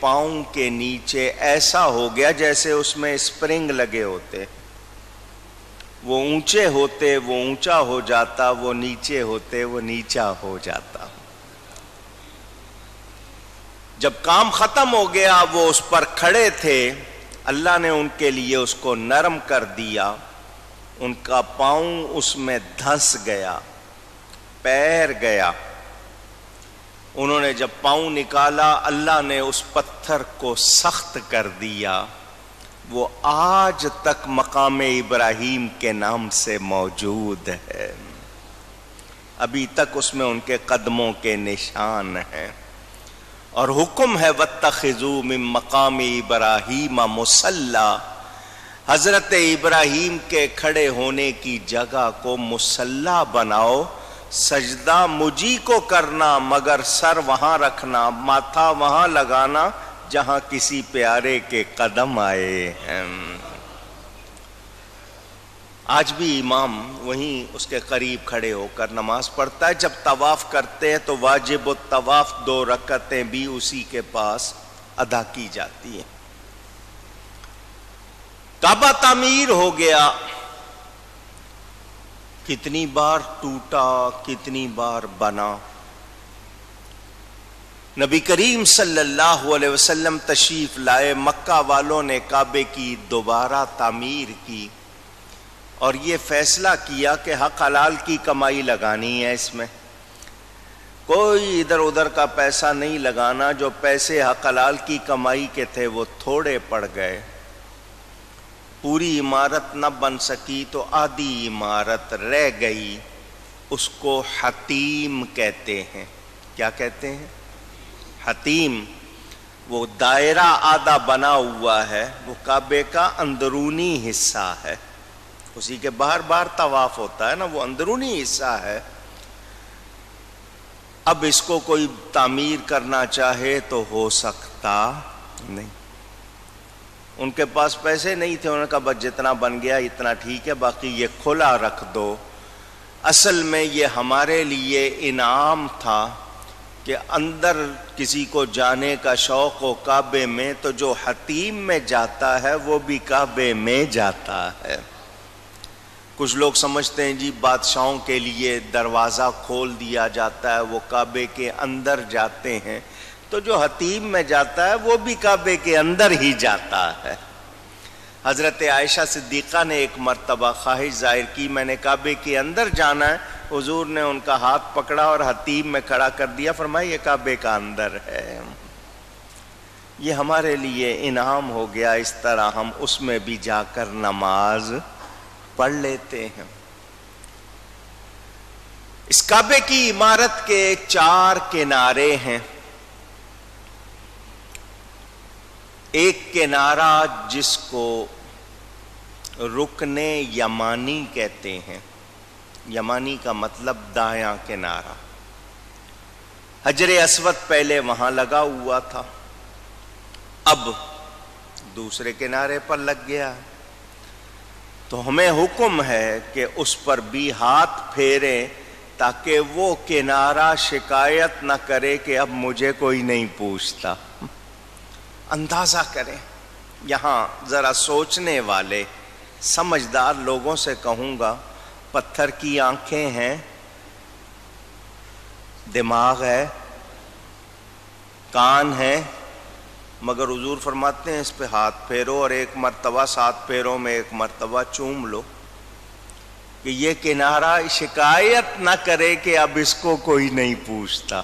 پاؤں کے نیچے ایسا ہو گیا جیسے اس میں اسپرنگ لگے ہوتے، وہ اونچے ہوتے وہ اونچا ہو جاتا، وہ نیچے ہوتے وہ نیچا ہو جاتا۔ جب کام ختم ہو گیا وہ اس پر کھڑے تھے، اللہ نے ان کے لیے اس کو نرم کر دیا، ان کا پاؤں اس میں دھنس گیا، پیر گیا۔ انہوں نے جب پاؤں نکالا، اللہ نے اس پتھر کو سخت کر دیا، وہ آج تک مقام ابراہیم کے نام سے موجود ہے، ابھی تک اس میں ان کے قدموں کے نشان ہیں۔ اور حکم ہے وَاتَّخِذُوا مِن مَّقَامِ إِبْرَاهِيمَ مُصَلًّى، حضرت ابراہیم کے کھڑے ہونے کی جگہ کو مصلی بناؤ، سجدہ مجھی کو کرنا، مگر سر وہاں رکھنا، ماتھا وہاں لگانا جہاں کسی پیارے کے قدم آئے ہیں۔ آج بھی امام وہیں اس کے قریب کھڑے ہو کر نماز پڑھتا ہے۔ جب طواف کرتے ہیں تو واجب الطواف 2 رکعتیں بھی اسی کے پاس ادا کی جاتی ہیں۔ کعبہ تعمیر ہو گیا، کتنی بار ٹوٹا، کتنی بار بنا۔ نبی کریم صلی اللہ علیہ وسلم تشریف لائے، مکہ والوں نے کعبے کی دوبارہ تعمیر کی اور یہ فیصلہ کیا کہ حق حلال کی کمائی لگانی ہے، اس میں کوئی ادھر ادھر کا پیسہ نہیں لگانا۔ جو پیسے حق حلال کی کمائی کے تھے وہ تھوڑے پڑ گئے، پوری عمارت نہ بن سکی تو آدھی عمارت رہ گئی، اس کو حتیم کہتے ہیں۔ کیا کہتے ہیں؟ حتیم۔ وہ دائرہ آدھا بنا ہوا ہے، وہ کعبے کا اندرونی حصہ ہے، اسی کے باہر باہر طواف ہوتا ہے نا، وہ اندرونی حصہ ہے۔ اب اس کو کوئی تعمیر کرنا چاہے تو ہو سکتا نہیں، ان کے پاس پیسے نہیں تھے، انہوں نے کہا بس جتنا بن گیا اتنا ٹھیک ہے، باقی یہ کھلا رکھ دو۔ اصل میں یہ ہمارے لیے انعام تھا کہ اندر کسی کو جانے کا شوق ہو کعبے میں تو جو حتیم میں جاتا ہے وہ بھی کعبے میں جاتا ہے۔ کچھ لوگ سمجھتے ہیں جی بادشاہوں کے لیے دروازہ کھول دیا جاتا ہے، وہ کعبے کے اندر جاتے ہیں، تو جو حتیم میں جاتا ہے وہ بھی کعبے کے اندر ہی جاتا ہے۔ حضرت عائشہ صدیقہ نے ایک مرتبہ خواہش ظاہر کی، میں نے کعبے کے اندر جانا ہے، حضور نے ان کا ہاتھ پکڑا اور حتیم میں کھڑا کر دیا، فرمایا یہ کعبے کا اندر ہے۔ یہ ہمارے لیے انعام ہو گیا، اس طرح ہم اس میں بھی جا کر نماز پڑھ لیتے ہیں۔ اس کعبے کی عمارت کے 4 کنارے ہیں۔ ایک کنارہ جس کو رکن یمانی کہتے ہیں، یمانی کا مطلب دایاں کنارہ۔ حجر اسود پہلے وہاں لگا ہوا تھا، اب دوسرے کنارے پر لگ گیا، تو ہمیں حکم ہے کہ اس پر بھی ہاتھ پھیریں تاکہ وہ کنارہ شکایت نہ کرے کہ اب مجھے کوئی نہیں پوچھتا۔ اندازہ کریں، یہاں ذرا سوچنے والے سمجھدار لوگوں سے کہوں گا، پتھر کی آنکھیں ہیں، دماغ ہے، کان ہے، مگر حضور فرماتے ہیں اس پہ ہاتھ پھیرو اور ایک مرتبہ 7 پیروں میں ایک مرتبہ چوم لو، کہ یہ کنارہ شکایت نہ کرے کہ اب اس کو کوئی نہیں پوچھتا۔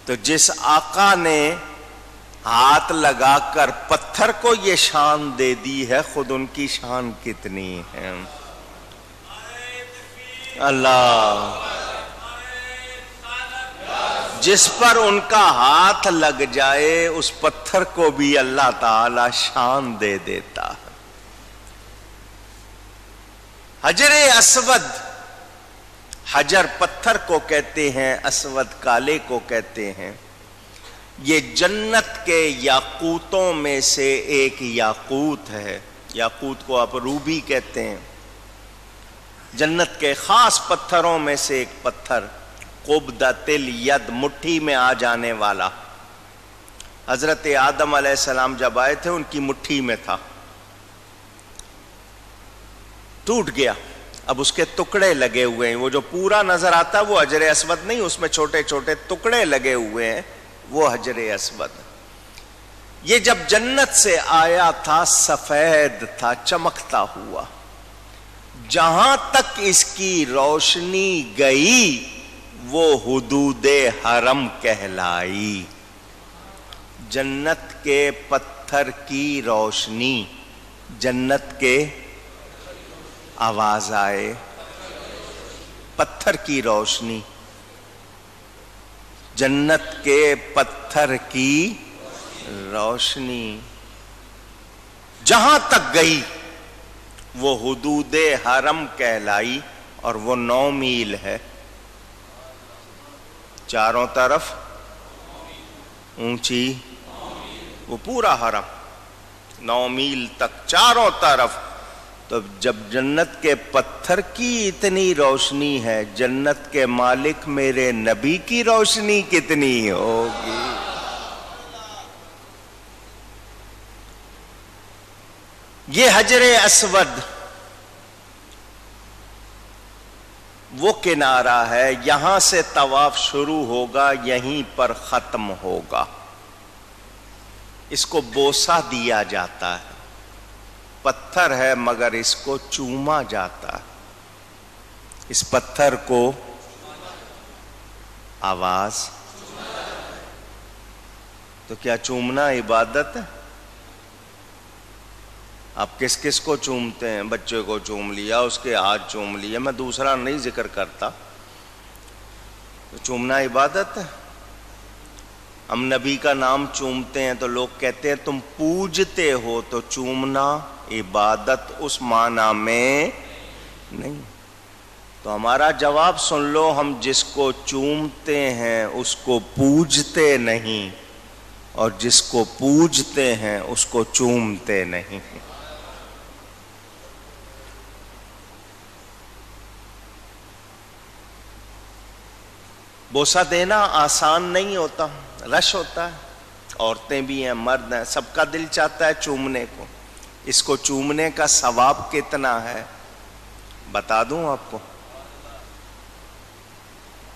تو جس آقا نے ہاتھ لگا کر پتھر کو یہ شان دے دی ہے، خود ان کی شان کتنی ہے۔ اللہ، جس پر ان کا ہاتھ لگ جائے اس پتھر کو بھی اللہ تعالی شان دے دیتا ہے۔ حجر اسود، حجر پتھر کو کہتے ہیں، اسود کالے کو کہتے ہیں۔ یہ جنت کے یاقوتوں میں سے ایک یاقوت ہے، یاقوت کو آپ روبی کہتے ہیں۔ جنت کے خاص پتھروں میں سے ایک پتھر، قبضۃ الید، مٹھی میں آ جانے والا۔ حضرت آدم علیہ السلام جب آئے تھے ان کی مٹھی میں تھا، ٹوٹ گیا، اب اس کے ٹکڑے لگے ہوئے ہیں، وہ جو پورا نظر آتا ہے وہ حجر اسود نہیں، اس میں چھوٹے چھوٹے ٹکڑے لگے ہوئے ہیں، وہ حجر اسود۔ یہ جب جنت سے آیا تھا سفید تھا، چمکتا ہوا، جہاں تک اس کی روشنی گئی وہ حدود حرم کہلائی۔ جنت کے پتھر کی روشنی، جنت کے آواز آئے، پتھر کی روشنی، جنت کے پتھر کی روشنی جہاں تک گئی وہ حدود حرم کہلائی، اور وہ 9 میل ہے، چاروں طرف اونچی، وہ پورا حرم 9 میل تک چاروں طرف۔ تو جب جنت کے پتھر کی اتنی روشنی ہے، جنت کے مالک میرے نبی کی روشنی کتنی ہوگی؟ یہ حجر اسود وہ کنارہ ہے، یہاں سے طواف شروع ہوگا، یہیں پر ختم ہوگا۔ اس کو بوسہ دیا جاتا ہے، پتھر ہے مگر اس کو چوما جاتا ہے، اس پتھر کو آواز۔ تو کیا چومنا عبادت ہے؟ آپ کس کس کو چومتے ہیں؟ بچے کو چوم لیا، اس کے ہاتھ چوم لیا، میں دوسرا نہیں ذکر کرتا، تو چومنا عبادت ہے؟ ہم نبی کا نام چومتے ہیں تو لوگ کہتے ہیں تم پوجتے ہو، تو چومنا عبادت اس معنی میں نہیں۔ تو ہمارا جواب سن لو، ہم جس کو چومتے ہیں اس کو پوجتے نہیں، اور جس کو پوجتے ہیں اس کو چومتے نہیں۔ بوسہ دینا آسان نہیں ہوتا، رش ہوتا ہے، عورتیں بھی ہیں، مرد ہیں، سب کا دل چاہتا ہے چومنے کو۔ اس کو چومنے کا ثواب کتنا ہے بتا دوں آپ کو؟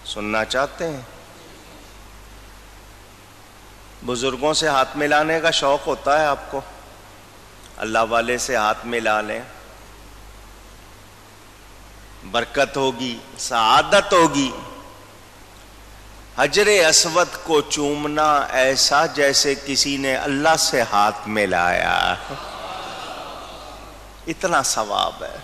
سننا چاہتے ہیں؟ بزرگوں سے ہاتھ ملانے کا شوق ہوتا ہے آپ کو؟ اللہ والے سے ہاتھ ملا لیں، برکت ہوگی، سعادت ہوگی۔ حجر اسود کو چومنا ایسا جیسے کسی نے اللہ سے ہاتھ ملایا، اتنا ثواب ہے۔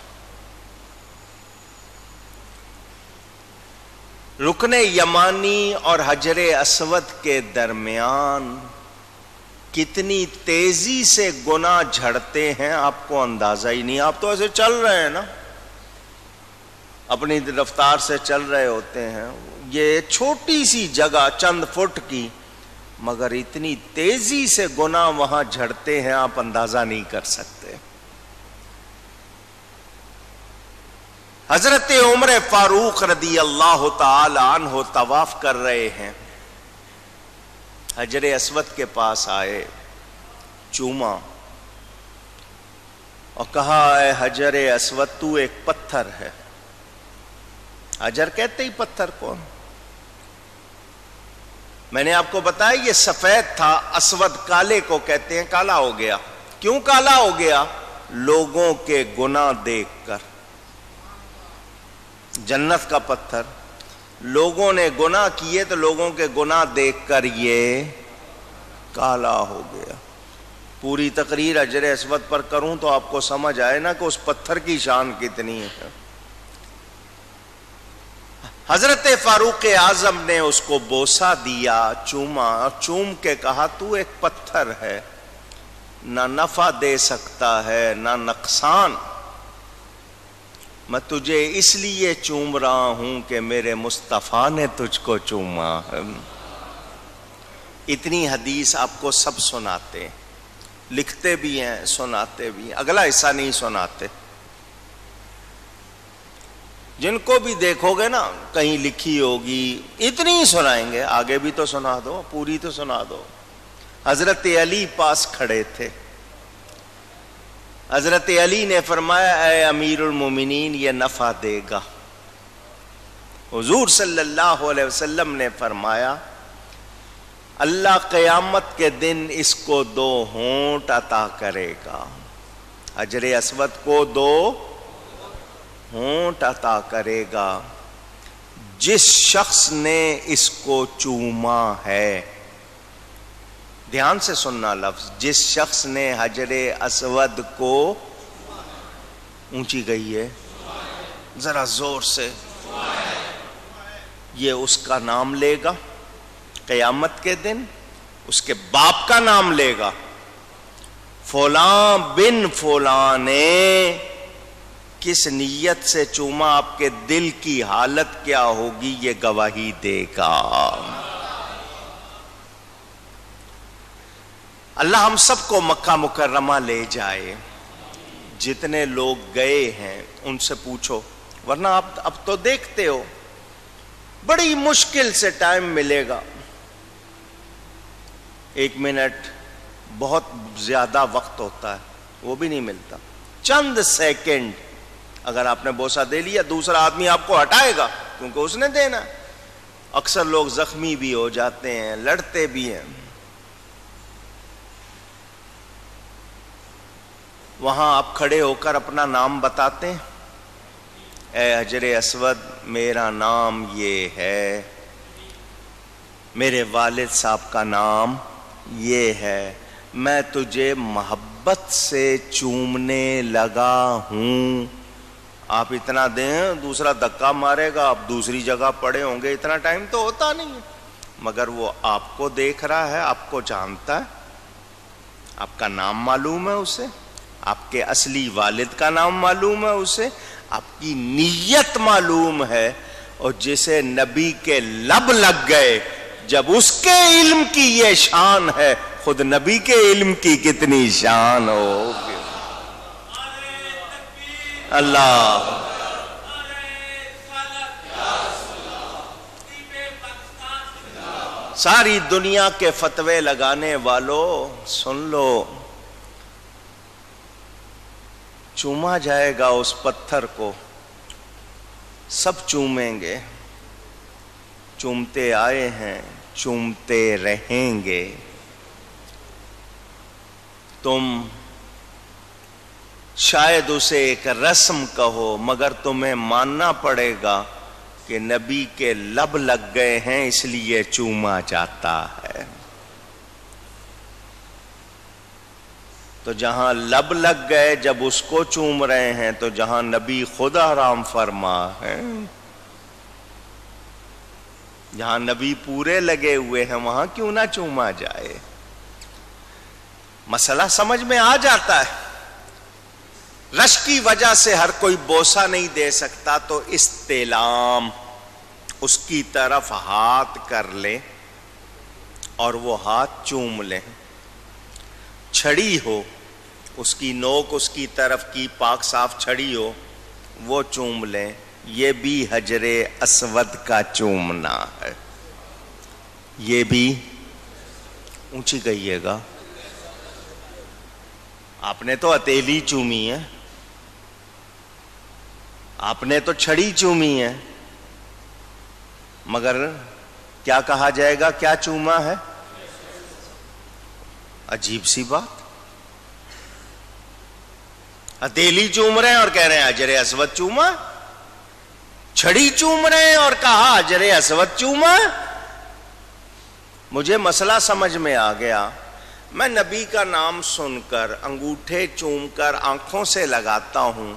رکن یمانی اور حجر اسود کے درمیان کتنی تیزی سے گناہ جھڑتے ہیں آپ کو اندازہ ہی نہیں۔ آپ تو ایسے چل رہے ہیں نا، اپنی رفتار سے چل رہے ہوتے ہیں، یہ چھوٹی سی جگہ چند فٹ کی، مگر اتنی تیزی سے گناہ وہاں جھڑتے ہیں آپ اندازہ نہیں کر سکتے۔ حضرت عمر فاروق رضی اللہ تعالی عنہ طواف کر رہے ہیں، حجر اسود کے پاس آئے، چوما اور کہا اے حجر اسود تو ایک پتھر ہے۔ حجر کہتے ہی پتھر کو، میں نے آپ کو بتایا یہ سفید تھا، اسود کالے کو کہتے ہیں، کالا ہو گیا۔ کیوں کالا ہو گیا؟ لوگوں کے گناہ دیکھ کر۔ جنت کا پتھر، لوگوں نے گناہ کیے تو لوگوں کے گناہ دیکھ کر یہ کالا ہو گیا۔ پوری تقریر حجر اسود پر کروں تو آپ کو سمجھ آئے نا کہ اس پتھر کی شان کتنی ہے۔ حضرت فاروق اعظم نے اس کو بوسہ دیا، چوما، اور چوم کے کہا تو ایک پتھر ہے، نہ نفع دے سکتا ہے نہ نقصان، میں تجھے اس لیے چوم رہا ہوں کہ میرے مصطفیٰ نے تجھ کو چوما ہے۔ اتنی حدیث آپ کو سب سناتے، لکھتے بھی ہیں، سناتے بھی ہیں، اگلا حصہ نہیں سناتے۔ جن کو بھی دیکھو گے نا کہیں لکھی ہوگی اتنی ہی سنائیں گے، آگے بھی تو سنا دو، پوری تو سنا دو۔ حضرت علی پاس کھڑے تھے. حضرت علی نے فرمایا اے امیر المومنین یہ نفع دے گا. حضور صلی اللہ علیہ وسلم نے فرمایا اللہ قیامت کے دن اس کو 2 ہونٹ عطا کرے گا. حجر اسود کو 2 ہونٹ عطا کرے گا. جس شخص نے اس کو چوما ہے، دھیان سے سننا لفظ، جس شخص نے حجر اسود کو، اونچی گئی ہے ذرا زور سے، یہ اس کا نام لے گا قیامت کے دن، اس کے باپ کا نام لے گا، فلاں بن فلاں نے کس نیت سے چوما، آپ کے دل کی حالت کیا ہوگی یہ گواہی دے گا. اللہ ہم سب کو مکہ مکرمہ لے جائے. جتنے لوگ گئے ہیں ان سے پوچھو، ورنہ آپ اب تو دیکھتے ہو بڑی مشکل سے ٹائم ملے گا. 1 منٹ بہت زیادہ وقت ہوتا ہے، وہ بھی نہیں ملتا. چند سیکنڈ اگر آپ نے بوسہ دے لیا، دوسرا آدمی آپ کو ہٹائے گا کیونکہ اس نے دینا. اکثر لوگ زخمی بھی ہو جاتے ہیں، لڑتے بھی ہیں. وہاں آپ کھڑے ہو کر اپنا نام بتاتے ہیں، اے حجر اسود میرا نام یہ ہے، میرے والد صاحب کا نام یہ ہے، میں تجھے محبت سے چومنے لگا ہوں. آپ اتنا دیں، دوسرا دھکا مارے گا، آپ دوسری جگہ پڑے ہوں گے، اتنا ٹائم تو ہوتا نہیں ہے. مگر وہ آپ کو دیکھ رہا ہے، آپ کو جانتا ہے، آپ کا نام معلوم ہے اسے، آپ کے اصلی والد کا نام معلوم ہے اسے، آپ کی نیت معلوم ہے. اور جسے نبی کے لب لگ گئے، جب اس کے علم کی یہ شان ہے، خود نبی کے علم کی کتنی شان ہوگی. اللہ ساری دنیا کے فتوے لگانے والوں سن لو، چوما جائے گا اس پتھر کو، سب چومیں گے. چومتے آئے ہیں، چومتے رہیں گے. تم شاید اسے ایک رسم کہو، مگر تمہیں ماننا پڑے گا کہ نبی کے لب لگ گئے ہیں اس لیے چوما جاتا ہے. تو جہاں لب لگ گئے جب اس کو چوم رہے ہیں، تو جہاں نبی خود آرام فرما ہے، جہاں نبی پورے لگے ہوئے ہیں، وہاں کیوں نہ چوما جائے. مسئلہ سمجھ میں آ جاتا ہے. رش کی وجہ سے ہر کوئی بوسہ نہیں دے سکتا، تو استعلام، اس کی طرف ہاتھ کر لے اور وہ ہاتھ چوم لیں. چھڑی ہو، اس کی نوک اس کی طرف کی پاک صاف چھڑی ہو، وہ چوم لیں. یہ بھی حجر اسود کا چومنا ہے. یہ بھی اونچی کہیے گا. آپ نے تو ہتھیلی چومی ہے، آپ نے تو چھڑی چومی ہے، مگر کیا کہا جائے گا کیا چوما ہے؟ عجیب سی بات. ہتھیلی چوم رہے ہیں اور کہہ رہے ہیں حجر اسود چوما، چھڑی چوم رہے ہیں اور کہا حجر اسود چوما. مجھے مسئلہ سمجھ میں آ گیا. میں نبی کا نام سن کر انگوٹھے چوم کر آنکھوں سے لگاتا ہوں.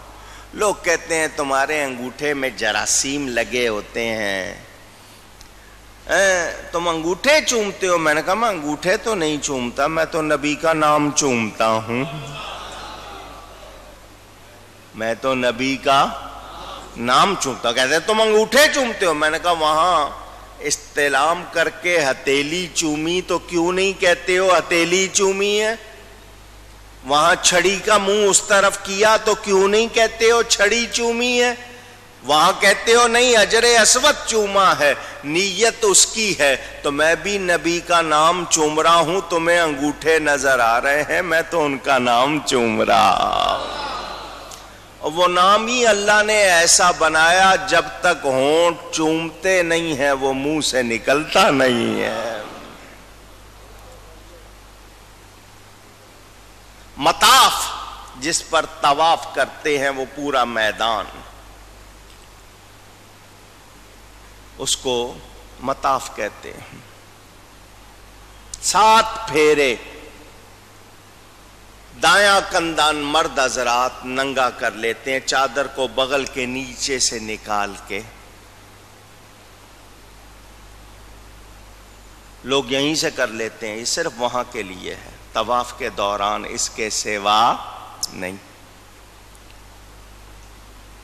لوگ کہتے ہیں تمہارے انگوٹھے میں جراثیم لگے ہوتے ہیں، تم انگوٹھے چومتے ہو. میں نے کہا میں انگوٹھے تو نہیں چومتا، میں تو نبی کا نام چومتا ہوں. میں تو نبی کا نام چومتا. کہتے ہیں تم انگوٹھے چومتے ہو. میں نے کہا وہاں استعلام کر کے ہتھیلی چومی تو کیوں نہیں کہتے ہو ہتھیلی چومی ہے؟ وہاں چھڑی کا منہ اس طرف کیا تو کیوں نہیں کہتے ہو چھڑی چومی ہے؟ وہاں کہتے ہو نہیں حجر اسود چوما ہے، نیت اس کی ہے، تو میں بھی نبی کا نام چوم رہا ہوں، تمہیں انگوٹھے نظر آ رہے ہیں، میں تو ان کا نام چوم رہا۔ اور وہ نام ہی اللہ نے ایسا بنایا جب تک ہونٹ چومتے نہیں ہیں وہ منہ سے نکلتا نہیں ہے۔ مطاف جس پر طواف کرتے ہیں وہ پورا میدان، اس کو مطاف کہتے ہیں۔ 7 پھیرے، دایاں کندان مرد حضرات ننگا کر لیتے ہیں، چادر کو بغل کے نیچے سے نکال کے۔ لوگ یہیں سے کر لیتے ہیں، یہ صرف وہاں کے لیے ہے، طواف کے دوران، اس کے سوا نہیں۔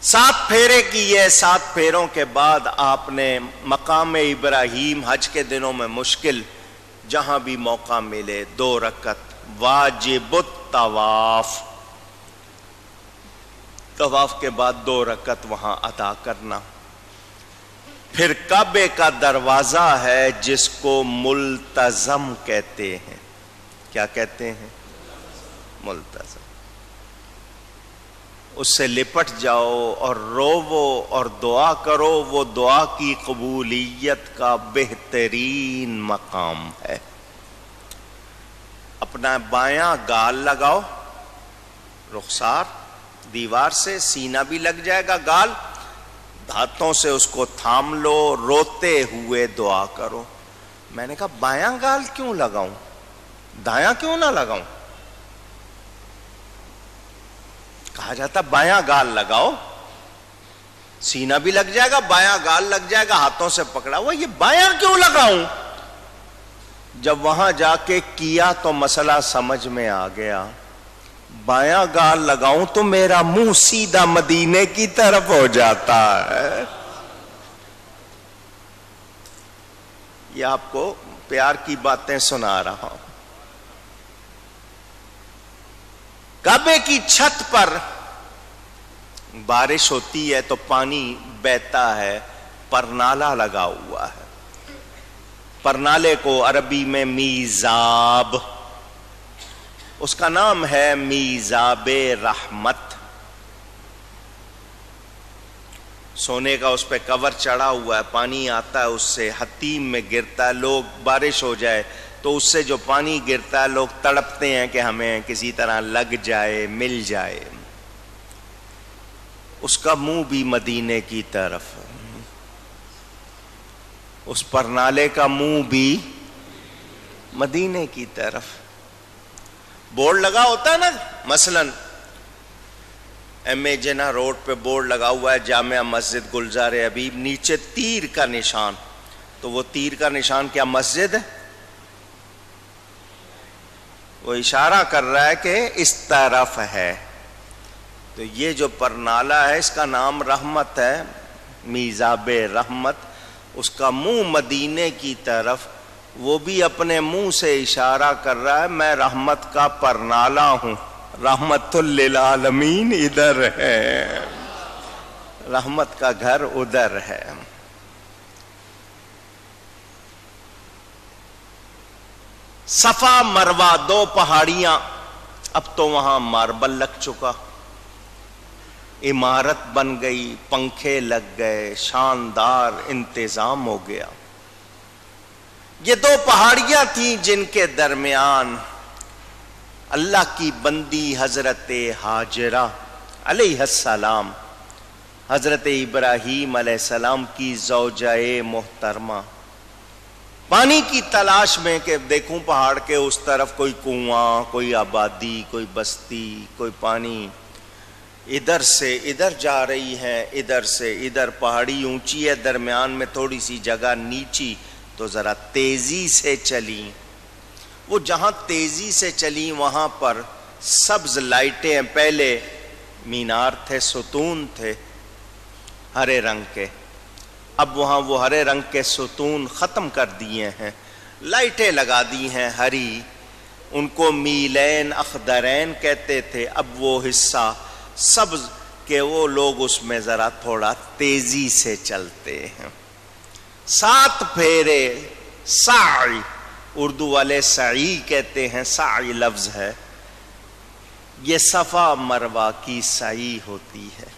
7 پھیرے کیے، 7 پھیروں کے بعد آپ نے مقام ابراہیم حج کے دنوں میں مشکل جہاں بھی موقع ملے 2 رکعت واجب الطواف، طواف کے بعد 2 رکعت وہاں ادا کرنا۔ پھر کعبے کا دروازہ ہے جس کو ملتزم کہتے ہیں۔ کیا کہتے ہیں؟ ملتزم۔ اس سے لپٹ جاؤ اور روو اور دعا کرو، وہ دعا کی قبولیت کا بہترین مقام ہے۔ اپنا بایاں گال لگاؤ، رخسار دیوار سے، سینہ بھی لگ جائے گا گال، ہاتھوں سے اس کو تھام لو، روتے ہوئے دعا کرو۔ میں نے کہا بایاں گال کیوں لگاؤں، دایاں کیوں نہ لگاؤں؟ کہا جاتا بایاں گال لگاؤ، سینہ بھی لگ جائے گا، بایاں گال لگ جائے گا، ہاتھوں سے پکڑا ہوا، یہ بایاں کیوں لگاؤں؟ جب وہاں جا کے کیا تو مسئلہ سمجھ میں آ گیا، بایاں گال لگاؤں تو میرا منہ سیدھا مدینے کی طرف ہو جاتا ہے۔ یہ آپ کو پیار کی باتیں سنا رہا ہوں۔ کعبے کی چھت پر بارش ہوتی ہے تو پانی بہتا ہے، پرنالہ لگا ہوا ہے، پرنالے کو عربی میں میزاب، اس کا نام ہے میزاب رحمت۔ سونے کا اس پہ کور چڑھا ہوا ہے، پانی آتا ہے اس سے، حتیم میں گرتا ہے، لوگ بارش ہو جائے تو اس سے جو پانی گرتا ہے لوگ تڑپتے ہیں کہ ہمیں کسی طرح لگ جائے، مل جائے۔ اس کا منہ بھی مدینے کی طرف، اس پرنالے کا منہ بھی مدینے کی طرف۔ بورڈ لگا ہوتا ہے نا، مثلا ایم اے جناح روڈ پہ بورڈ لگا ہوا ہے جامعہ مسجد گلزار حبیب، نیچے تیر کا نشان، تو وہ تیر کا نشان کیا مسجد ہے؟ وہ اشارہ کر رہا ہے کہ اس طرف ہے۔ تو یہ جو پرنالہ ہے اس کا نام رحمت ہے، میزاب رحمت، اس کا منہ مدینے کی طرف، وہ بھی اپنے منہ سے اشارہ کر رہا ہے میں رحمت کا پرنالہ ہوں، رحمت للعالمین ادھر ہے، رحمت کا گھر ادھر ہے۔ صفا مروہ 2 پہاڑیاں، اب تو وہاں ماربل لگ چکا، عمارت بن گئی، پنکھے لگ گئے، شاندار انتظام ہو گیا۔ یہ 2 پہاڑیاں تھیں جن کے درمیان اللہ کی بندی حضرت ہاجرہ علیہ السلام، حضرت ابراہیم علیہ السلام کی زوجہ محترمہ، پانی کی تلاش میں کہ دیکھوں پہاڑ کے اس طرف کوئی کنواں، کوئی آبادی، کوئی بستی، کوئی پانی، ادھر سے ادھر جا رہی ہیں، ادھر سے ادھر، پہاڑی اونچی ہے، درمیان میں تھوڑی سی جگہ نیچی، تو ذرا تیزی سے چلیں۔ وہ جہاں تیزی سے چلیں وہاں پر سبز لائٹیں، پہلے مینار تھے، ستون تھے ہرے رنگ کے، اب وہاں وہ ہرے رنگ کے ستون ختم کر دیے ہیں، لائٹیں لگا دی ہیں ہری، ان کو میلین اخضرین کہتے تھے، اب وہ حصہ سبز کہ وہ لوگ اس میں ذرا تھوڑا تیزی سے چلتے ہیں. 7 پھیرے سعی، اردو والے سعی کہتے ہیں، سعی لفظ ہے، یہ صفا مروہ کی سعی ہوتی ہے.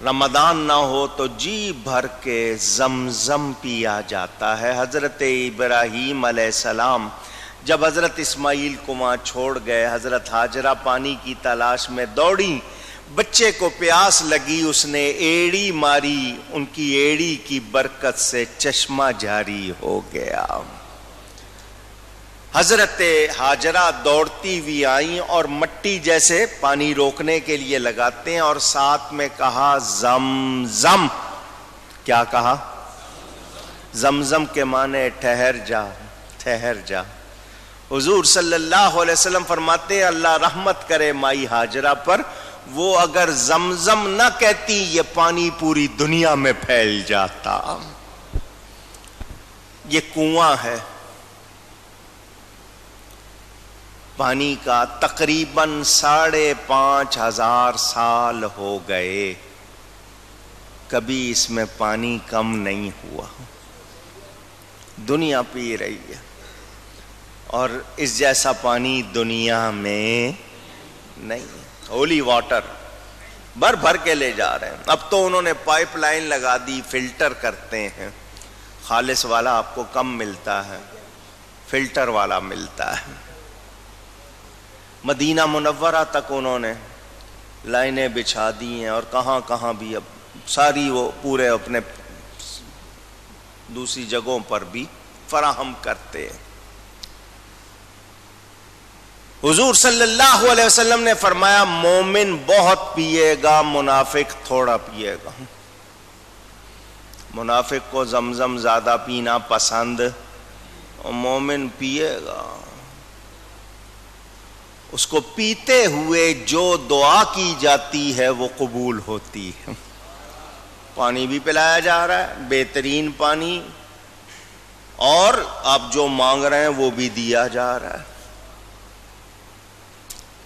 رمضان نہ ہو تو جی بھر کے زمزم پیا جاتا ہے. حضرت ابراہیم علیہ السلام جب حضرت اسماعیل کو وہاں چھوڑ گئے، حضرت ہاجرہ پانی کی تلاش میں دوڑی، بچے کو پیاس لگی، اس نے ایڑی ماری، ان کی ایڑی کی برکت سے چشمہ جاری ہو گیا. حضرت ہاجرہ دوڑتی ہوئی آئیں اور مٹی جیسے پانی روکنے کے لیے لگاتے ہیں، اور ساتھ میں کہا زمزم. کیا کہا؟ زمزم کے معنی ٹھہر جا، ٹھہر جا. حضور صلی اللہ علیہ وسلم فرماتے ہیں اللہ رحمت کرے مائی ہاجرہ پر، وہ اگر زمزم نہ کہتی یہ پانی پوری دنیا میں پھیل جاتا. یہ کنواں ہے پانی کا، تقریباً 5,500 سال ہو گئے، کبھی اس میں پانی کم نہیں ہوا. دنیا پی رہی ہے، اور اس جیسا پانی دنیا میں نہیں. ہولی واٹر بھر بھر کے لے جا رہے ہیں. اب تو انہوں نے پائپ لائن لگا دی، فلٹر کرتے ہیں. خالص والا آپ کو کم ملتا ہے، فلٹر والا ملتا ہے. مدینہ منورہ تک انہوں نے لائنیں بچھا دی ہیں، اور کہاں کہاں بھی اب ساری وہ پورے اپنے دوسری جگہوں پر بھی فراہم کرتے ہیں. حضور صلی اللہ علیہ وسلم نے فرمایا مومن بہت پیے گا، منافق تھوڑا پیے گا. منافق کو زمزم زیادہ پینا پسند، اور مومن پیے گا. اس کو پیتے ہوئے جو دعا کی جاتی ہے وہ قبول ہوتی ہے. پانی بھی پلایا جا رہا ہے، بہترین پانی، اور آپ جو مانگ رہے ہیں وہ بھی دیا جا رہا ہے.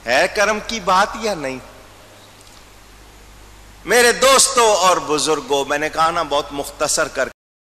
ہے کرم کی بات یا نہیں؟ میرے دوستوں اور بزرگوں، میں نے کہا نا بہت مختصر کر